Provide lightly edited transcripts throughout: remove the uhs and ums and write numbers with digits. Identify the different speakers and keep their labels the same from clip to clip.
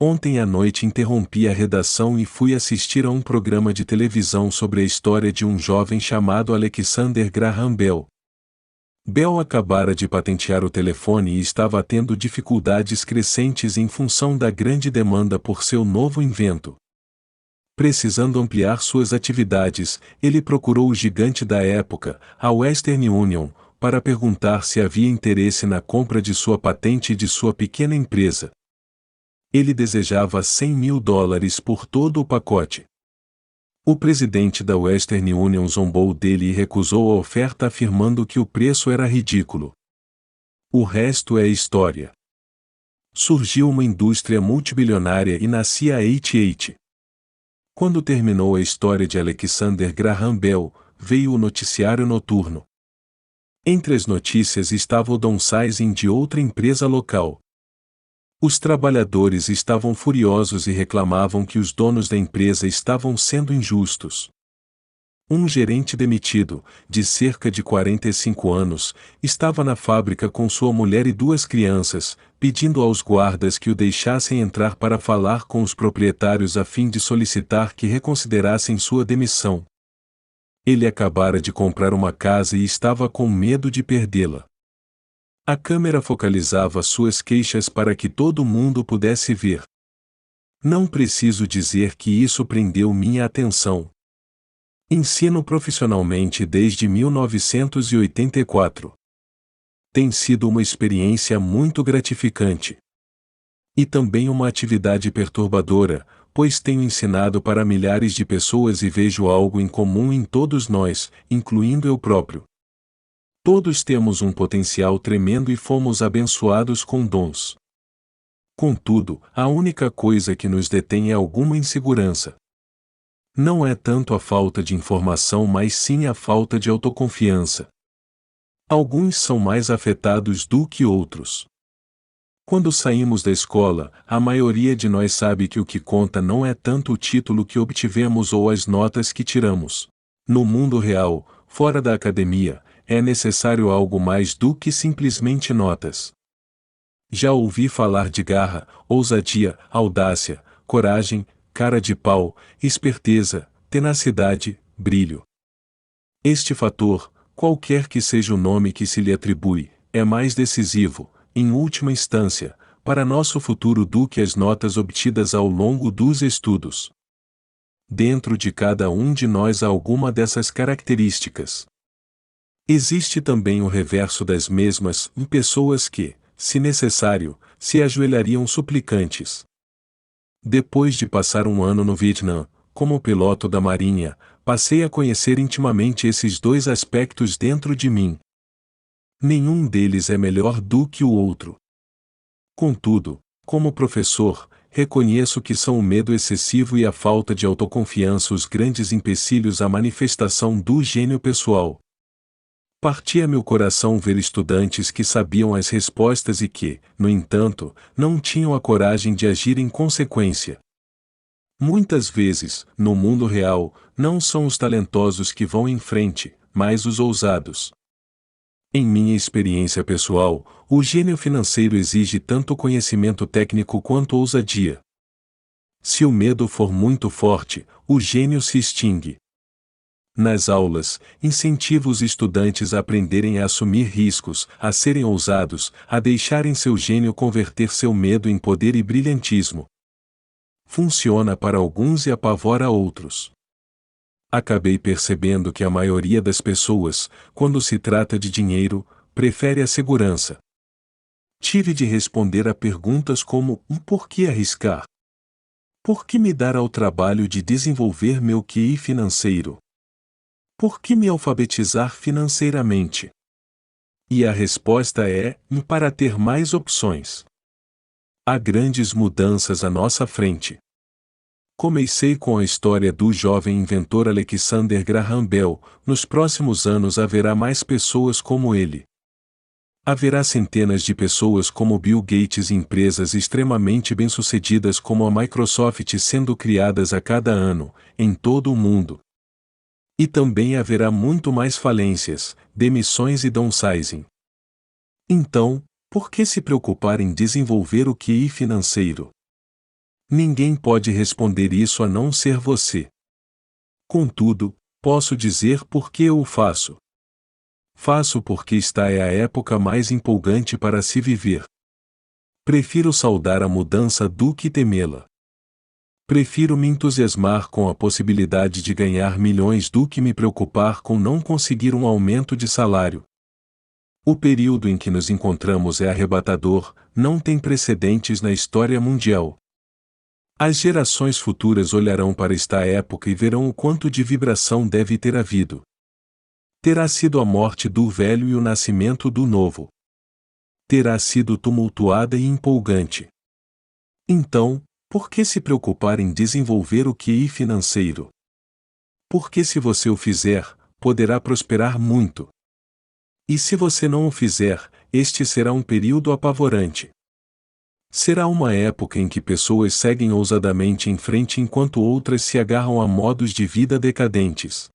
Speaker 1: Ontem à noite interrompi a redação e fui assistir a um programa de televisão sobre a história de um jovem chamado Alexander Graham Bell. Bell acabara de patentear o telefone e estava tendo dificuldades crescentes em função da grande demanda por seu novo invento. Precisando ampliar suas atividades, ele procurou o gigante da época, a Western Union, para perguntar se havia interesse na compra de sua patente e de sua pequena empresa. Ele desejava $100.000 por todo o pacote. O presidente da Western Union zombou dele e recusou a oferta afirmando que o preço era ridículo. O resto é história. Surgiu uma indústria multibilionária e nascia a AT&T. Quando terminou a história de Alexander Graham Bell, veio o noticiário noturno. Entre as notícias estava o downsizing de outra empresa local. Os trabalhadores estavam furiosos e reclamavam que os donos da empresa estavam sendo injustos. Um gerente demitido, de cerca de 45 anos, estava na fábrica com sua mulher e 2 crianças, pedindo aos guardas que o deixassem entrar para falar com os proprietários a fim de solicitar que reconsiderassem sua demissão. Ele acabara de comprar uma casa e estava com medo de perdê-la. A câmera focalizava suas queixas para que todo mundo pudesse ver. Não preciso dizer que isso prendeu minha atenção. Ensino profissionalmente desde 1984. Tem sido uma experiência muito gratificante. E também uma atividade perturbadora, pois tenho ensinado para milhares de pessoas e vejo algo em comum em todos nós, incluindo eu próprio. Todos temos um potencial tremendo e fomos abençoados com dons. Contudo, a única coisa que nos detém é alguma insegurança. Não é tanto a falta de informação, mas sim a falta de autoconfiança. Alguns são mais afetados do que outros. Quando saímos da escola, a maioria de nós sabe que o que conta não é tanto o título que obtivemos ou as notas que tiramos. No mundo real, fora da academia, é necessário algo mais do que simplesmente notas. Já ouvi falar de garra, ousadia, audácia, coragem, cara de pau, esperteza, tenacidade, brilho. Este fator, qualquer que seja o nome que se lhe atribui, é mais decisivo, em última instância, para nosso futuro do que as notas obtidas ao longo dos estudos. Dentro de cada um de nós há alguma dessas características. Existe também o reverso das mesmas, em pessoas que, se necessário, se ajoelhariam suplicantes. Depois de passar um ano no Vietnã, como piloto da Marinha, passei a conhecer intimamente esses 2 aspectos dentro de mim. Nenhum deles é melhor do que o outro. Contudo, como professor, reconheço que são o medo excessivo e a falta de autoconfiança os grandes empecilhos à manifestação do gênio pessoal. Partia meu coração ver estudantes que sabiam as respostas e que, no entanto, não tinham a coragem de agir em consequência. Muitas vezes, no mundo real, não são os talentosos que vão em frente, mas os ousados. Em minha experiência pessoal, o gênio financeiro exige tanto conhecimento técnico quanto ousadia. Se o medo for muito forte, o gênio se extingue. Nas aulas, incentivo os estudantes a aprenderem a assumir riscos, a serem ousados, a deixarem seu gênio converter seu medo em poder e brilhantismo. Funciona para alguns e apavora outros. Acabei percebendo que a maioria das pessoas, quando se trata de dinheiro, prefere a segurança. Tive de responder a perguntas como: por que arriscar? Por que me dar ao trabalho de desenvolver meu QI financeiro? Por que me alfabetizar financeiramente? E a resposta é: para ter mais opções. Há grandes mudanças à nossa frente. Comecei com a história do jovem inventor Alexander Graham Bell. Nos próximos anos haverá mais pessoas como ele. Haverá centenas de pessoas como Bill Gates e empresas extremamente bem-sucedidas como a Microsoft sendo criadas a cada ano, em todo o mundo. E também haverá muito mais falências, demissões e downsizing. Então, por que se preocupar em desenvolver o QI financeiro? Ninguém pode responder isso a não ser você. Contudo, posso dizer por que eu o faço. Faço porque esta é a época mais empolgante para se viver. Prefiro saudar a mudança do que temê-la. Prefiro me entusiasmar com a possibilidade de ganhar milhões do que me preocupar com não conseguir um aumento de salário. O período em que nos encontramos é arrebatador, não tem precedentes na história mundial. As gerações futuras olharão para esta época e verão o quanto de vibração deve ter havido. Terá sido a morte do velho e o nascimento do novo. Terá sido tumultuada e empolgante. Então, por que se preocupar em desenvolver o QI financeiro? Porque se você o fizer, poderá prosperar muito. E se você não o fizer, este será um período apavorante. Será uma época em que pessoas seguem ousadamente em frente enquanto outras se agarram a modos de vida decadentes.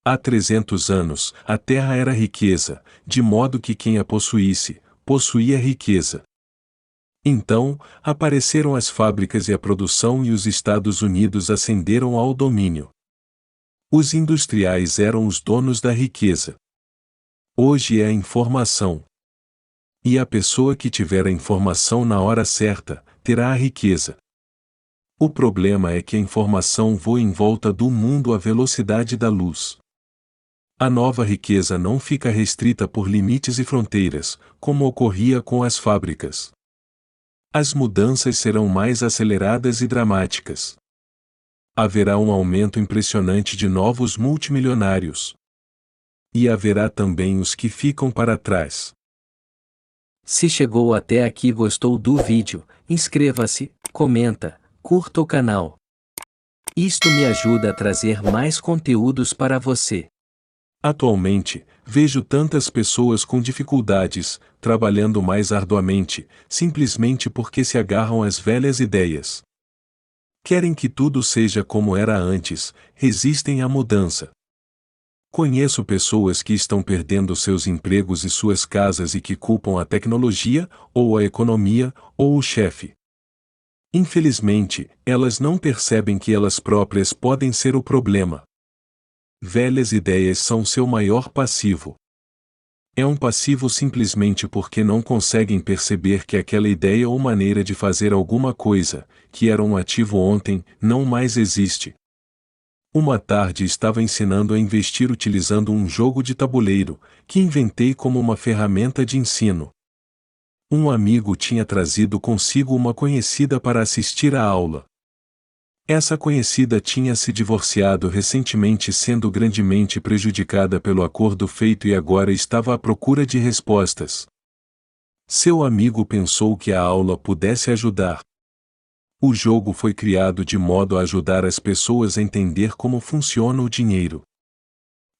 Speaker 1: Há 300 anos, a terra era riqueza, de modo que quem a possuísse, possuía riqueza. Então, apareceram as fábricas e a produção e os Estados Unidos ascenderam ao domínio. Os industriais eram os donos da riqueza. Hoje é a informação. E a pessoa que tiver a informação na hora certa, terá a riqueza. O problema é que a informação voa em volta do mundo à velocidade da luz. A nova riqueza não fica restrita por limites e fronteiras, como ocorria com as fábricas. As mudanças serão mais aceleradas e dramáticas. Haverá um aumento impressionante de novos multimilionários. E haverá também os que ficam para trás.
Speaker 2: Se chegou até aqui e gostou do vídeo, inscreva-se, comenta, curta o canal. Isto me ajuda a trazer mais conteúdos para você.
Speaker 1: Atualmente, vejo tantas pessoas com dificuldades, trabalhando mais arduamente, simplesmente porque se agarram às velhas ideias. Querem que tudo seja como era antes, resistem à mudança. Conheço pessoas que estão perdendo seus empregos e suas casas e que culpam a tecnologia, ou a economia, ou o chefe. Infelizmente, elas não percebem que elas próprias podem ser o problema. Velhas ideias são seu maior passivo. É um passivo simplesmente porque não conseguem perceber que aquela ideia ou maneira de fazer alguma coisa, que era um ativo ontem, não mais existe. Uma tarde estava ensinando a investir utilizando um jogo de tabuleiro, que inventei como uma ferramenta de ensino. Um amigo tinha trazido consigo uma conhecida para assistir à aula. Essa conhecida tinha se divorciado recentemente, sendo grandemente prejudicada pelo acordo feito, e agora estava à procura de respostas. Seu amigo pensou que a aula pudesse ajudar. O jogo foi criado de modo a ajudar as pessoas a entender como funciona o dinheiro.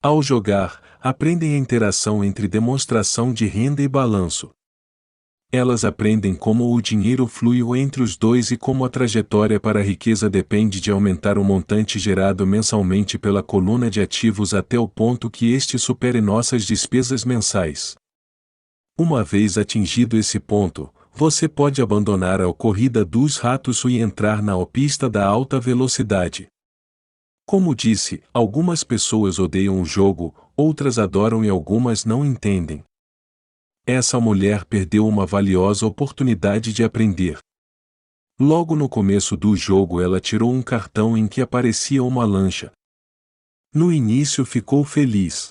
Speaker 1: Ao jogar, aprendem a interação entre demonstração de renda e balanço. Elas aprendem como o dinheiro flui entre os dois e como a trajetória para a riqueza depende de aumentar o montante gerado mensalmente pela coluna de ativos até o ponto que este supere nossas despesas mensais. Uma vez atingido esse ponto, você pode abandonar a corrida dos ratos e entrar na pista da alta velocidade. Como disse, algumas pessoas odeiam o jogo, outras adoram e algumas não entendem. Essa mulher perdeu uma valiosa oportunidade de aprender. Logo no começo do jogo ela tirou um cartão em que aparecia uma lancha. No início ficou feliz.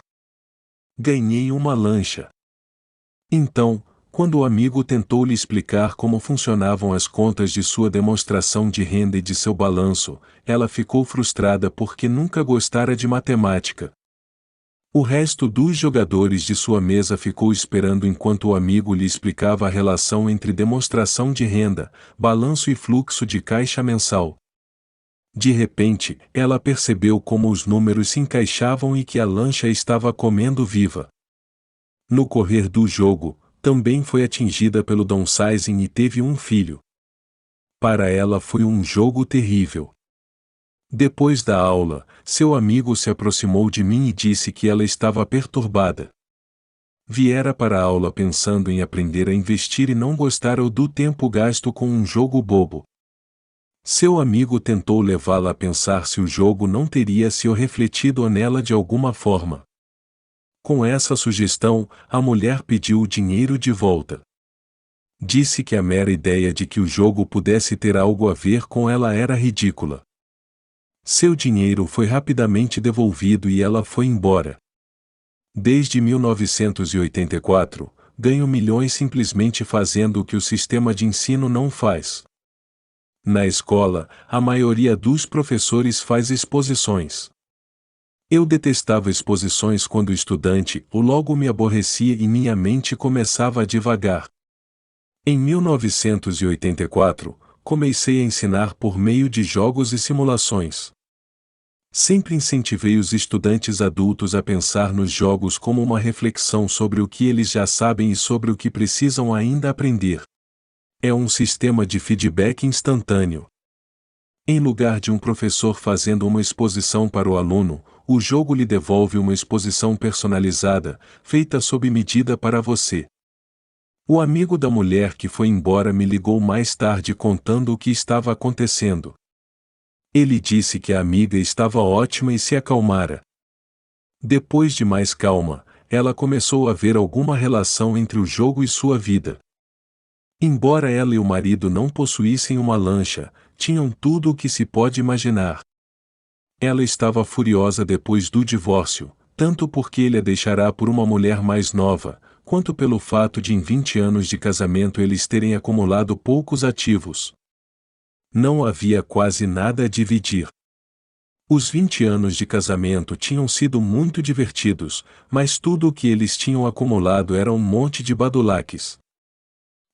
Speaker 1: Ganhei uma lancha. Então, quando o amigo tentou lhe explicar como funcionavam as contas de sua demonstração de renda e de seu balanço, ela ficou frustrada porque nunca gostara de matemática. O resto dos jogadores de sua mesa ficou esperando enquanto o amigo lhe explicava a relação entre demonstração de renda, balanço e fluxo de caixa mensal. De repente, ela percebeu como os números se encaixavam e que a lancha estava comendo viva. No correr do jogo, também foi atingida pelo downsizing e teve um filho. Para ela foi um jogo terrível. Depois da aula, seu amigo se aproximou de mim e disse que ela estava perturbada. Viera para a aula pensando em aprender a investir e não gostara do tempo gasto com um jogo bobo. Seu amigo tentou levá-la a pensar se o jogo não teria se refletido nela de alguma forma. Com essa sugestão, a mulher pediu o dinheiro de volta. Disse que a mera ideia de que o jogo pudesse ter algo a ver com ela era ridícula. Seu dinheiro foi rapidamente devolvido e ela foi embora. Desde 1984, ganho milhões simplesmente fazendo o que o sistema de ensino não faz. Na escola, a maioria dos professores faz exposições. Eu detestava exposições quando estudante, ou logo me aborrecia e minha mente começava a divagar. Em 1984, comecei a ensinar por meio de jogos e simulações. Sempre incentivei os estudantes adultos a pensar nos jogos como uma reflexão sobre o que eles já sabem e sobre o que precisam ainda aprender. É um sistema de feedback instantâneo. Em lugar de um professor fazendo uma exposição para o aluno, o jogo lhe devolve uma exposição personalizada, feita sob medida para você. O amigo da mulher que foi embora me ligou mais tarde contando o que estava acontecendo. Ele disse que a amiga estava ótima e se acalmara. Depois de mais calma, ela começou a ver alguma relação entre o jogo e sua vida. Embora ela e o marido não possuíssem uma lancha, tinham tudo o que se pode imaginar. Ela estava furiosa depois do divórcio, tanto porque ele a deixará por uma mulher mais nova, quanto pelo fato de em 20 anos de casamento eles terem acumulado poucos ativos. Não havia quase nada a dividir. Os 20 anos de casamento tinham sido muito divertidos, mas tudo o que eles tinham acumulado era um monte de badulaques.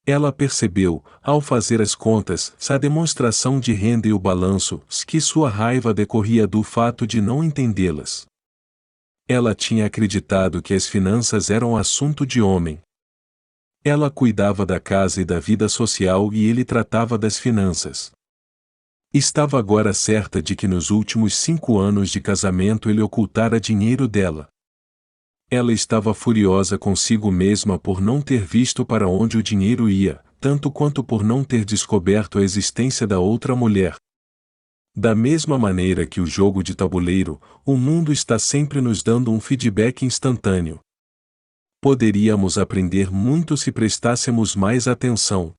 Speaker 1: Ela percebeu, ao fazer as contas, a demonstração de renda e o balanço, que sua raiva decorria do fato de não entendê-las. Ela tinha acreditado que as finanças eram assunto de homem. Ela cuidava da casa e da vida social e ele tratava das finanças. Estava agora certa de que nos últimos 5 anos de casamento ele ocultara dinheiro dela. Ela estava furiosa consigo mesma por não ter visto para onde o dinheiro ia, tanto quanto por não ter descoberto a existência da outra mulher. Da mesma maneira que o jogo de tabuleiro, o mundo está sempre nos dando um feedback instantâneo. Poderíamos aprender muito se prestássemos mais atenção.